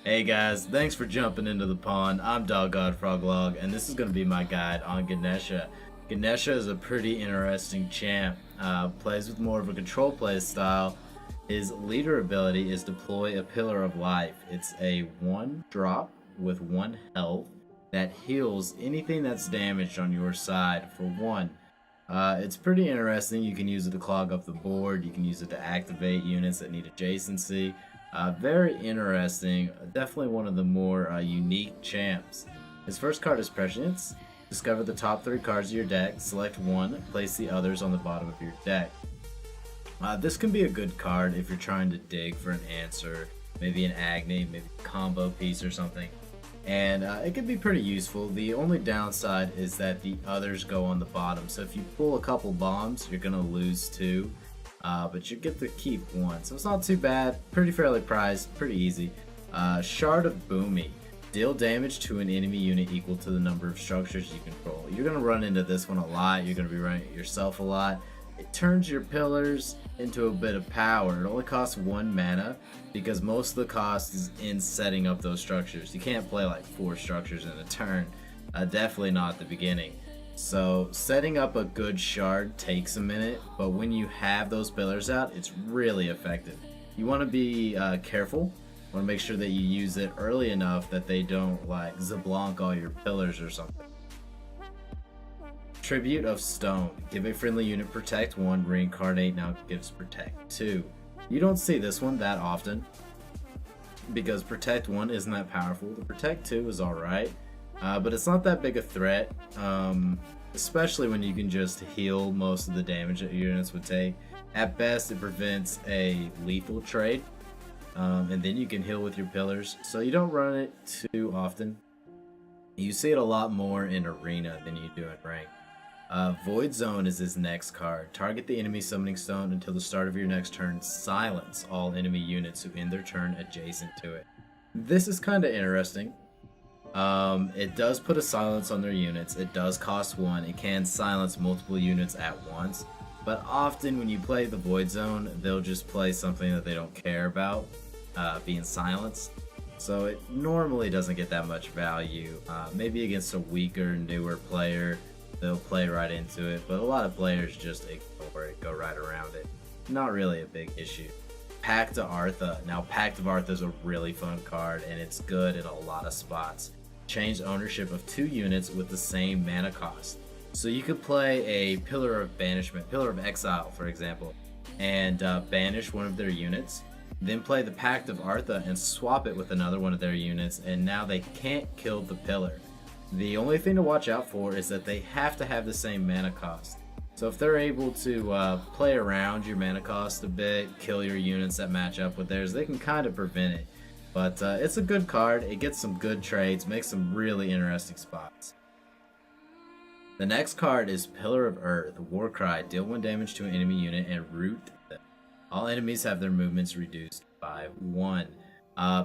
Hey guys, thanks for jumping into the pond. I'm Dog God Froglog, and this is going to be my guide on Ganesha. Ganesha is a pretty interesting champ. Plays with more of a control play style. His leader ability is Deploy a Pillar of Life. It's a 1 drop with 1 health that heals anything that's damaged on your side for 1. It's pretty interesting. You can use it to clog up the board. You can use it to activate units that need adjacency. Very interesting. Definitely one of the more unique champs. His first card is Prescience. Discover the top 3 cards of your deck. Select 1. Place the others on the bottom of your deck. This can be a good card if you're trying to dig for an answer. Maybe an Agni, maybe a combo piece or something. And it can be pretty useful. The only downside is that the others go on the bottom. So if you pull a couple bombs, you're going to lose 2. But you get to keep 1. So it's not too bad. Pretty fairly priced. Pretty easy. Shard of Boomy. Deal damage to an enemy unit equal to the number of structures you control. You're going to run into this one a lot. You're going to be running it yourself a lot. It turns your pillars into a bit of power. It only costs 1 mana because most of the cost is in setting up those structures. You can't play like 4 structures in a turn. Definitely not at the beginning. So setting up a good shard takes a minute, but when you have those pillars out, it's really effective. You want to be careful. You want to make sure that you use it early enough that they don't like zablank all your pillars or something. Tribute of Stone. Give a friendly unit Protect 1, reincarnate, now gives Protect 2. You don't see this one that often because Protect 1 isn't that powerful. The Protect 2 is alright, but it's not that big a threat, especially when you can just heal most of the damage that your units would take. At best, it prevents a lethal trade, and then you can heal with your pillars, so you don't run it too often. You see it a lot more in Arena than you do in Rank. Void Zone is his next card. Target the enemy summoning stone until the start of your next turn. Silence all enemy units who end their turn adjacent to it. This is kind of interesting. It does put a silence on their units. It does cost 1. It can silence multiple units at once. But often when you play the Void Zone, they'll just play something that they don't care about being silenced. So it normally doesn't get that much value. Maybe against a weaker, newer player, they'll play right into it, but a lot of players just ignore it, go right around it. Not really a big issue. Pact of Artha. Now, Pact of Artha is a really fun card, and it's good in a lot of spots. Change ownership of 2 units with the same mana cost. So you could play a Pillar of Banishment, Pillar of Exile, for example, and banish one of their units. Then play the Pact of Artha and swap it with another one of their units, and now they can't kill the pillar. The only thing to watch out for is that they have to have the same mana cost. So if they're able to play around your mana cost a bit, kill your units that match up with theirs, they can kind of prevent it. But it's a good card. It gets some good trades, makes some really interesting spots. The next card is Pillar of Earth. Warcry. Deal 1 damage to an enemy unit and root them. All enemies have their movements reduced by 1.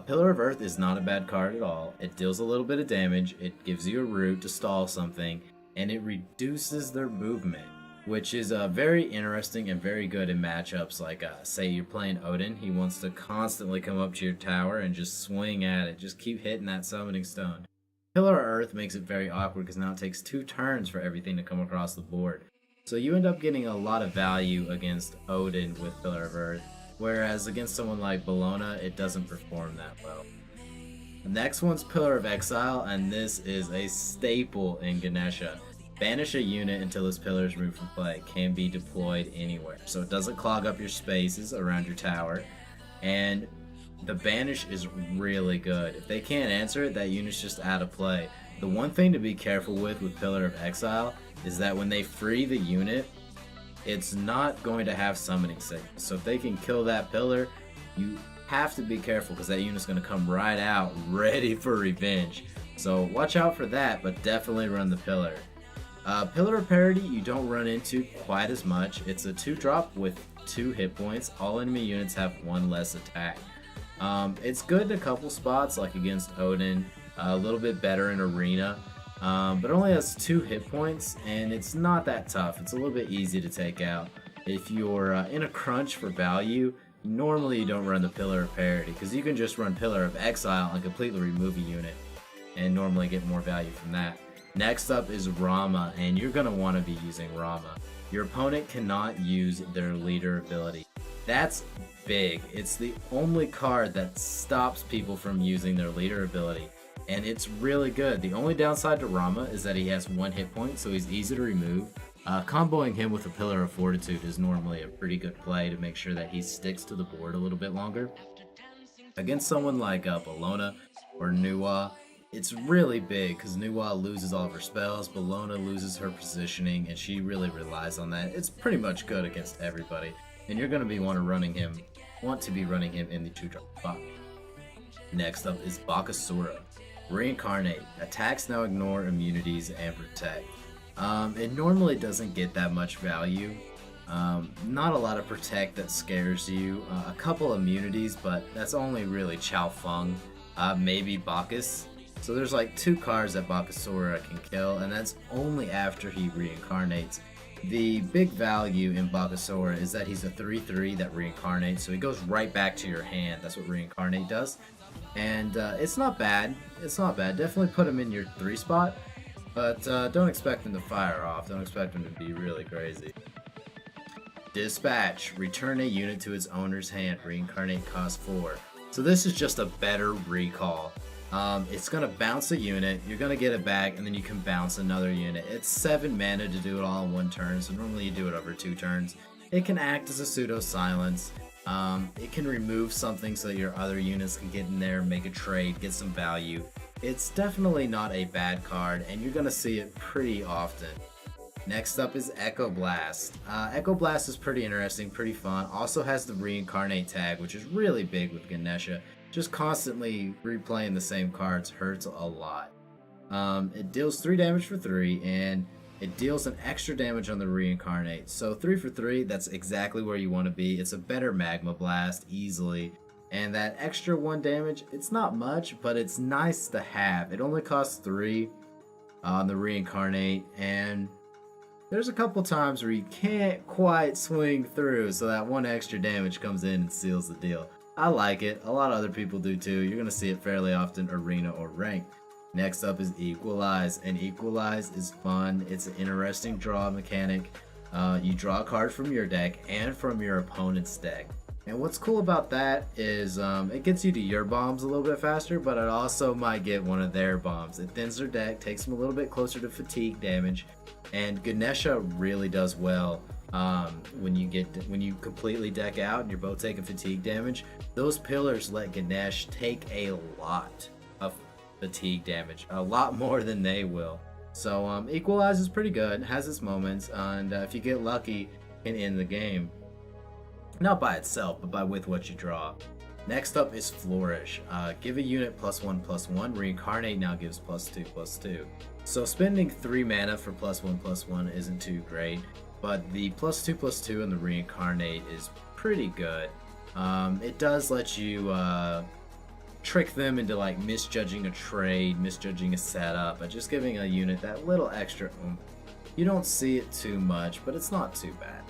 Pillar of Earth is not a bad card at all. It deals a little bit of damage, it gives you a root to stall something, and it reduces their movement, which is very interesting and very good in matchups like, say you're playing Odin, he wants to constantly come up to your tower and just swing at it, just keep hitting that summoning stone. Pillar of Earth makes it very awkward because now it takes 2 turns for everything to come across the board. So you end up getting a lot of value against Odin with Pillar of Earth. Whereas against someone like Bologna, it doesn't perform that well. The next one's Pillar of Exile, and this is a staple in Ganesha. Banish a unit until this pillar is removed from play. Can be deployed anywhere. So it doesn't clog up your spaces around your tower. And the banish is really good. If they can't answer it, that unit's just out of play. The one thing to be careful with Pillar of Exile is that when they free the unit, it's not going to have summoning signals. So if they can kill that pillar, you have to be careful because that unit's going to come right out ready for revenge. So watch out for that, but definitely run the pillar. Pillar of Parity you don't run into quite as much. It's a 2-drop with 2 hit points. All enemy units have 1 less attack. It's good in a couple spots like against Odin, a little bit better in Arena. But only has 2 hit points, and it's not that tough. It's a little bit easy to take out. If you're in a crunch for value, Normally you don't run the Pillar of Parity, because you can just run Pillar of Exile and completely remove a unit, and normally get more value from that. Next up is Rama, and you're going to want to be using Rama. Your opponent cannot use their leader ability. That's big. It's the only card that stops people from using their leader ability, and it's really good. The only downside to Rama is that he has 1 hit point, so he's easy to remove. Comboing him with a Pillar of Fortitude is normally a pretty good play to make sure that he sticks to the board a little bit longer. Against someone like Bellona or Nuwa, it's really big because Nuwa loses all of her spells, Bellona loses her positioning, and she really relies on that. It's pretty much good against everybody, and you're going to be want to be running him in the 2-drop spot. Next up is Bakasura. Reincarnate. Attacks now ignore immunities and protect. It normally doesn't get that much value. Not a lot of protect that scares you. A couple immunities, but that's only really Chao Feng, maybe Bacchus. So there's like 2 cards that Bakasura can kill, and that's only after he reincarnates. The big value in Bakasura is that he's a 3/3 that reincarnates, so he goes right back to your hand. That's what reincarnate does. And it's not bad. It's not bad. Definitely put him in your 3 spot, but don't expect him to fire off. Don't expect him to be really crazy. Dispatch. Return a unit to its owner's hand. Reincarnate cost 4. So this is just a better recall. It's going to bounce a unit, you're going to get it back, and then you can bounce another unit. It's 7 mana to do it all in 1 turn, so normally you do it over 2 turns. It can act as a pseudo silence. It can remove something so that your other units can get in there, make a trade, get some value. It's definitely not a bad card, and you're going to see it pretty often. Next up is Echo Blast. Echo Blast is pretty interesting, pretty fun. Also has the Reincarnate tag, which is really big with Ganesha. Just constantly replaying the same cards hurts a lot. It deals 3 damage for 3, and it deals an extra damage on the Reincarnate. So 3 for 3, that's exactly where you want to be. It's a better Magma Blast, easily. And that extra 1 damage, it's not much, but it's nice to have. It only costs 3 on the Reincarnate, and there's a couple times where you can't quite swing through, so that 1 extra damage comes in and seals the deal. I like it. A lot of other people do too. You're going to see it fairly often, arena or ranked. Next up is Equalize, and Equalize is fun. It's an interesting draw mechanic. You draw a card from your deck and from your opponent's deck. And what's cool about that is it gets you to your bombs a little bit faster, but it also might get one of their bombs. It thins their deck, takes them a little bit closer to fatigue damage, and Ganesha really does well. When you completely deck out and you're both taking fatigue damage, those pillars let Ganesh take a lot of fatigue damage, a lot more than they will. So Equalize is pretty good, has its moments, and if you get lucky, can end the game. Not by itself, but with what you draw. Next up is Flourish. Give a unit +1/+1. Reincarnate now gives +2/+2. So spending 3 mana for +1/+1 isn't too great, but the +2/+2 in the Reincarnate is pretty good. It does let you trick them into like misjudging a trade, misjudging a setup, but just giving a unit that little extra oomph. You don't see it too much, but it's not too bad.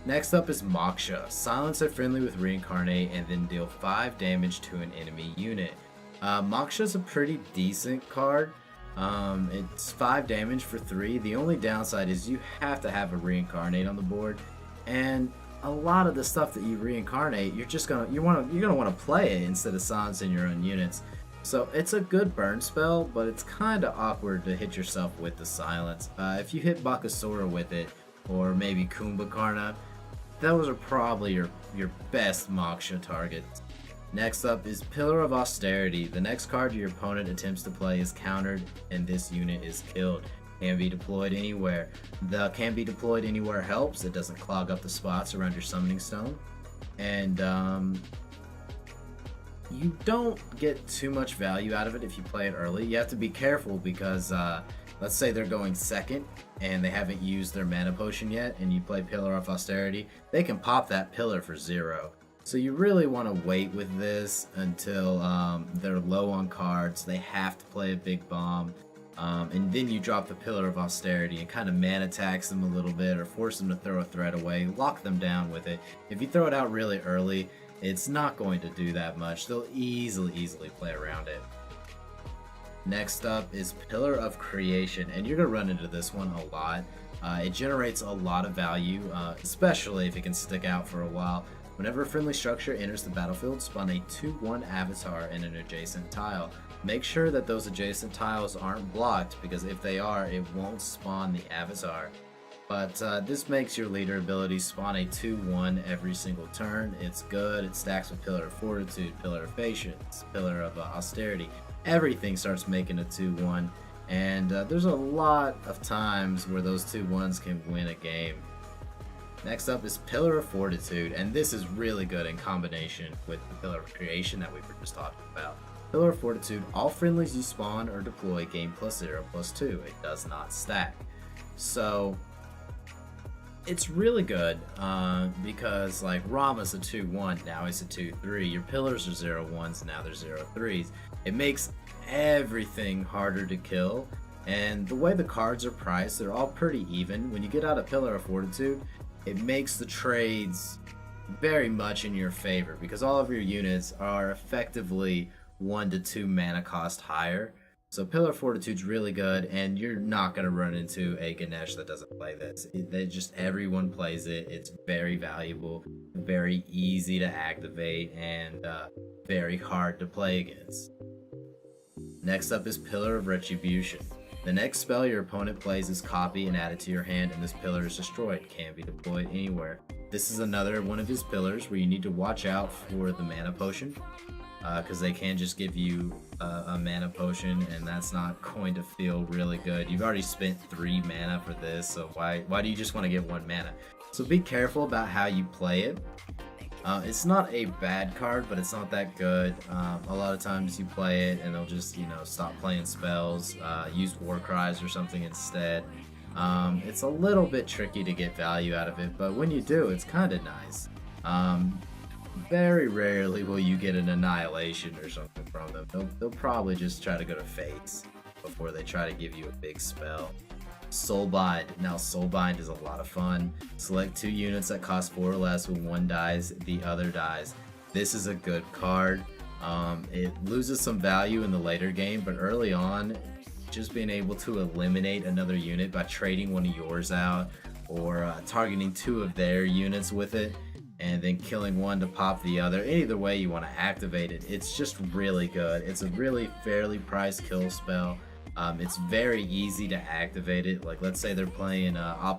Next up is Moksha. Silence a friendly with Reincarnate and then deal 5 damage to an enemy unit. Moksha's a pretty decent card. It's 5 damage for 3. The only downside is you have to have a Reincarnate on the board, and a lot of the stuff that you reincarnate, you're gonna want to play it instead of silencing your own units. So it's a good burn spell, but it's kind of awkward to hit yourself with the silence. If you hit Bakasura with it, or maybe Kumbhakarna, those are probably your best Moksha targets. Next up is Pillar of Austerity. The next card your opponent attempts to play is countered, and this unit is killed. Can be deployed anywhere. The can be deployed anywhere helps. It doesn't clog up the spots around your summoning stone. And you don't get too much value out of it if you play it early. You have to be careful because let's say they're going second and they haven't used their mana potion yet, and you play Pillar of Austerity, they can pop that pillar for 0. So you really want to wait with this until they're low on cards. They have to play a big bomb. And then you drop the Pillar of Austerity and kind of mana tax them a little bit or force them to throw a threat away, lock them down with it. If you throw it out really early, it's not going to do that much. They'll easily play around it. Next up is Pillar of Creation, and you're going to run into this one a lot. It generates a lot of value, especially if it can stick out for a while. Whenever a friendly structure enters the battlefield, spawn a 2/1 avatar in an adjacent tile. Make sure that those adjacent tiles aren't blocked, because if they are, it won't spawn the avatar. But this makes your leader ability spawn a 2/1 every single turn. It's good. It stacks with Pillar of Fortitude, Pillar of Patience, Pillar of Austerity. Everything starts making a 2/1, and there's a lot of times where those 2/1s can win a game. Next up is Pillar of Fortitude, and this is really good in combination with the Pillar of Creation that we were just talking about. Pillar of Fortitude, all friendlies you spawn or deploy gain +0/+2. It does not stack. So it's really good because like Rama's a 2/1, now he's a 2/3. Your pillars are 0/1s, now they're 0/3s. It makes everything harder to kill, and the way the cards are priced, they're all pretty even. When you get out a Pillar of Fortitude, it makes the trades very much in your favor because all of your units are effectively 1 to 2 mana cost higher. So Pillar of Fortitude's really good, and you're not going to run into a Ganesha that doesn't play this. Everyone plays it. It's very valuable, very easy to activate, and very hard to play against. Next up is Pillar of Retribution. The next spell your opponent plays is copy and add it to your hand, and this pillar is destroyed. Can't be deployed anywhere. This is another one of his pillars where you need to watch out for the mana potion, because they can just give you a mana potion, and that's not going to feel really good. You've already spent 3 mana for this, so why do you just want to get 1 mana? So be careful about how you play it. It's not a bad card, but it's not that good. A lot of times you play it and they'll just, stop playing spells, use war cries or something instead. It's a little bit tricky to get value out of it, but when you do, it's kind of nice. Very rarely will you get an annihilation or something from them. They'll probably just try to go to Fates before they try to give you a big spell. Soulbind. Now Soulbind is a lot of fun. Select 2 units that cost 4 or less. When one dies, the other dies. This is a good card. It loses some value in the later game, but early on, just being able to eliminate another unit by trading one of yours out or targeting 2 of their units with it and then killing one to pop the other. Either way you want to activate it, it's just really good. It's a really fairly priced kill spell. It's very easy to activate it. Like, let's say they're playing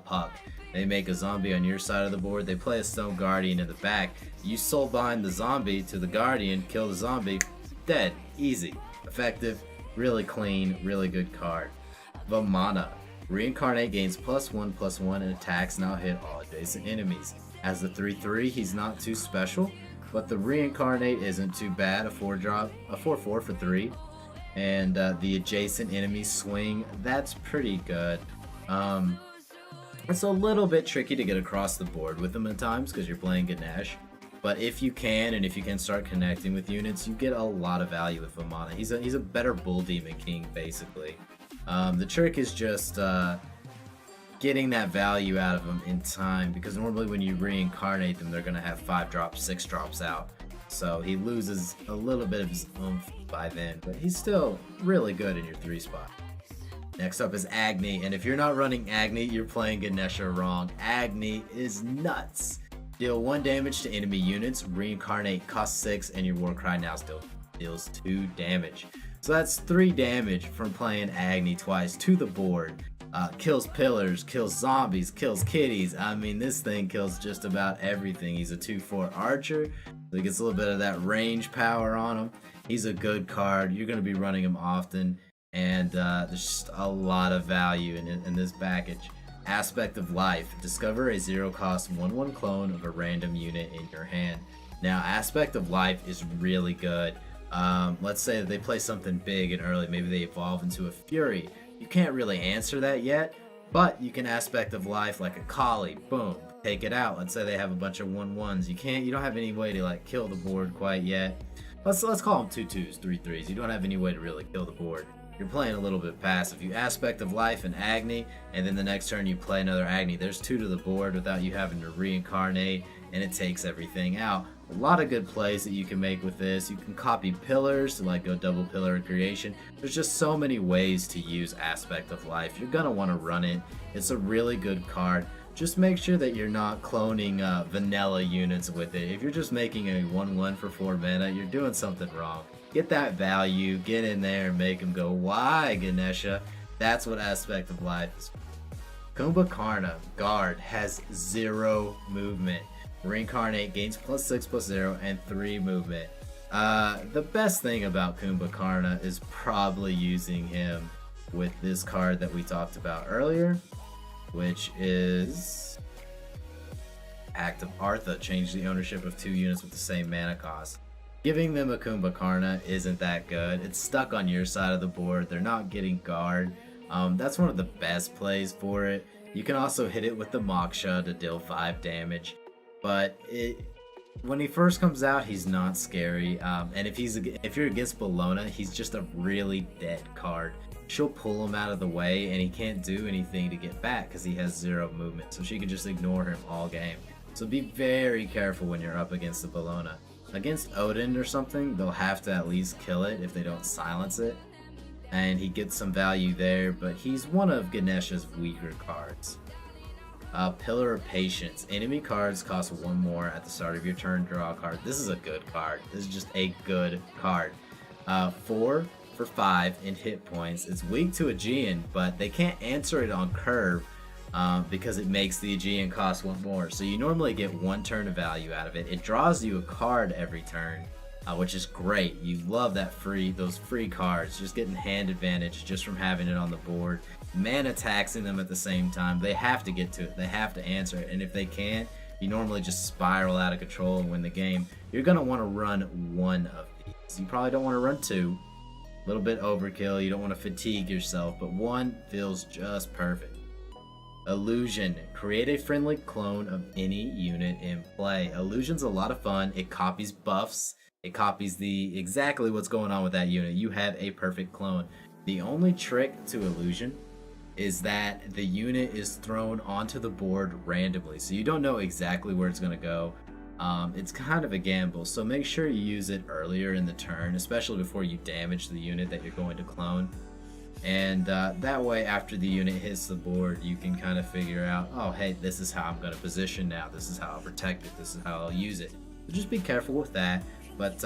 Puck. They make a zombie on your side of the board. They play a Stone Guardian in the back. You soulbind the zombie to the Guardian, kill the zombie, dead. Easy. Effective, really clean, really good card. Vamana. Reincarnate gains +1/+1 and attacks now hit all adjacent enemies. As the 3/3, he's not too special, but the Reincarnate isn't too bad. A 4/4 for 3. And the adjacent enemies swing, that's pretty good. It's a little bit tricky to get across the board with them at times because you're playing Ganesh, but if you can start connecting with units, you get a lot of value with Vamana. He's a better Bull Demon King, basically. The trick is just getting that value out of them in time, because normally when you reincarnate them, they're going to have 5 drops, 6 drops out. So he loses a little bit of his oomph by then, but he's still really good in your 3 spot. Next up is Agni, and if you're not running Agni, you're playing Ganesha wrong. Agni is nuts. Deal 1 damage to enemy units, reincarnate, cost 6, and your Warcry now still deals 2 damage. So that's 3 damage from playing Agni twice to the board. Kills pillars, kills zombies, kills kitties. I mean, this thing kills just about everything. He's a 2/4 archer, so he gets a little bit of that range power on him. He's a good card. You're going to be running him often, and there's just a lot of value in this package. Aspect of Life. Discover a 0-cost 1/1 clone of a random unit in your hand. Now, Aspect of Life is really good. Let's say that they play something big and early. Maybe they evolve into a Fury. You can't really answer that yet, but you can Aspect of Life like a Kali. Boom, take it out. Let's say they have a bunch of 1/1s. You don't have any way to like kill the board quite yet. Let's call them 2/2s, 3/3s. You don't have any way to really kill the board. you're playing a little bit passive. You Aspect of Life and Agni, and then the next turn you play another Agni. There's 2 to the board without you having to reincarnate, and it takes everything out. A lot of good plays that you can make with this. You can copy pillars to like go double pillar creation. There's just so many ways to use Aspect of Life. You're gonna want to run it. It's a really good card. Just make sure that you're not cloning vanilla units with it. If you're just making a 1/1 for 4 mana, you're doing something wrong. Get that value, get in there and make them go, why, Ganesha? That's what Aspect of Life is. Kumbhakarna, Guard, has 0 movement. Reincarnate gains +6/+0 and 3 movement. The best thing about Kumbhakarna is probably using him with this card that we talked about earlier, which is Act of Artha. Change the ownership of 2 units with the same mana cost. Giving them a Kumbhakarna isn't that good. It's stuck on your side of the board. They're not getting guard. That's one of the best plays for it. You can also hit it with the Moksha to deal 5 damage. But when he first comes out, he's not scary. And if you're against Bologna, he's just a really dead card. She'll pull him out of the way, and he can't do anything to get back because he has 0 movement. So she can just ignore him all game. So be very careful when you're up against the Bologna. Against Odin or something, they'll have to at least kill it if they don't silence it. And he gets some value there, but he's one of Ganesha's weaker cards. Pillar of Patience. Enemy cards cost 1 more at the start of your turn. Draw a card. This is a good card. This is just a good card. 4 for 5 in hit points. It's weak to Aegean, but they can't answer it on curve because it makes the Aegean cost 1 more. So you normally get 1 turn of value out of it. It draws you a card every turn, which is great. You love that those free cards, just getting hand advantage just from having it on the board. Mana taxing them at the same time. They have to get to it. They have to answer it. And if they can't, you normally just spiral out of control and win the game. You're going to want to run 1 of these. You probably don't want to run 2. A little bit overkill. You don't want to fatigue yourself, but 1 feels just perfect. Illusion. Create a friendly clone of any unit in play. Illusion's a lot of fun. It copies buffs. It copies exactly what's going on with that unit. You have a perfect clone. The only trick to Illusion is that the unit is thrown onto the board randomly, so you don't know exactly where it's going to go. It's kind of a gamble, so make sure you use it earlier in the turn, especially before you damage the unit that you're going to clone. And that way, after the unit hits the board, you can kind of figure out, oh hey, this is how I'm going to position now, this is how I'll protect it, this is how I'll use it. So just be careful with that, but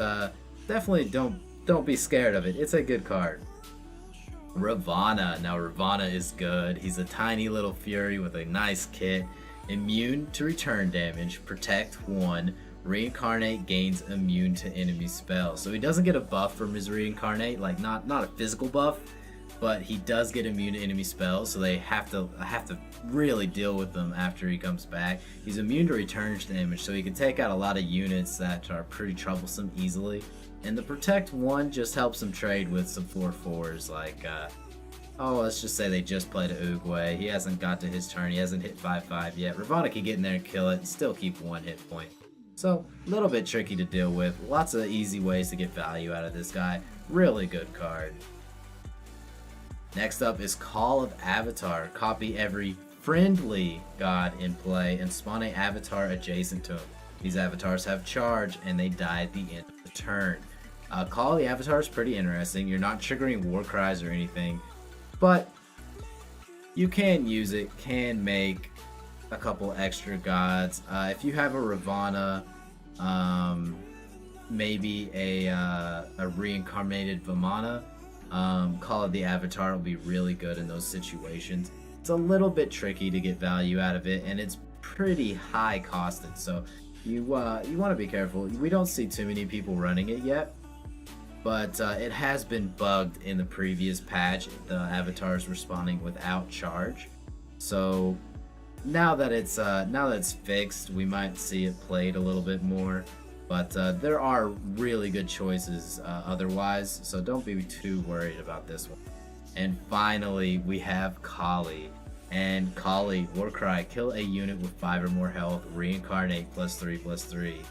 definitely don't be scared of it. It's a good card. Ravana. Now Ravana is good. He's a tiny little fury with a nice kit. Immune to return damage, protect 1, reincarnate gains immune to enemy spells. So he doesn't get a buff from his reincarnate, like not a physical buff, but he does get immune to enemy spells, so they have to really deal with them after he comes back. He's immune to return damage, so he can take out a lot of units that are pretty troublesome easily. And the protect 1 just helps him trade with some 4/4s like let's just say they just played a Uguay. He hasn't got to his turn. He hasn't hit 5/5 yet. Ravana can get in there and kill it and still keep 1 hit point. So, a little bit tricky to deal with. Lots of easy ways to get value out of this guy. Really good card. Next up is Call of Avatar. Copy every friendly god in play and spawn an avatar adjacent to him. These avatars have charge and they die at the end of the turn. Call of the Avatar is pretty interesting. You're not triggering war cries or anything, but you can use it, can make a couple extra gods. If you have a Ravana, maybe a reincarnated Vamana, Call of the Avatar will be really good in those situations. It's a little bit tricky to get value out of it, and it's pretty high costed, so you want to be careful. We don't see too many people running it yet, but it has been bugged in the previous patch. The avatars responding without charge, so now that it's fixed, we might see it played a little bit more. But there are really good choices otherwise, so don't be too worried about this one. And finally, we have Kali. And Kali, Warcry, kill a unit with 5 or more health, reincarnate +3/+3.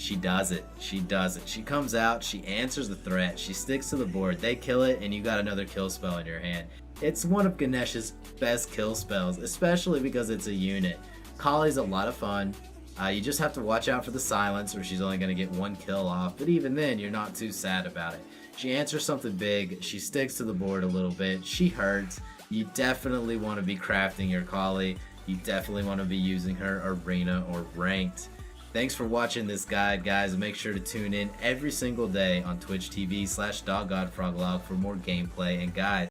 She does it. She does it. She comes out, she answers the threat, she sticks to the board, they kill it, and you got another kill spell in your hand. It's one of Ganesha's best kill spells, especially because it's a unit. Kali's a lot of fun. You just have to watch out for the silence, or she's only going to get one kill off, but even then, you're not too sad about it. She answers something big, she sticks to the board a little bit, she hurts. You definitely want to be crafting your Kali. You definitely want to be using her arena or ranked. Thanks for watching this guide, guys. Make sure to tune in every single day on Twitch TV/DogGodFroglog for more gameplay and guides.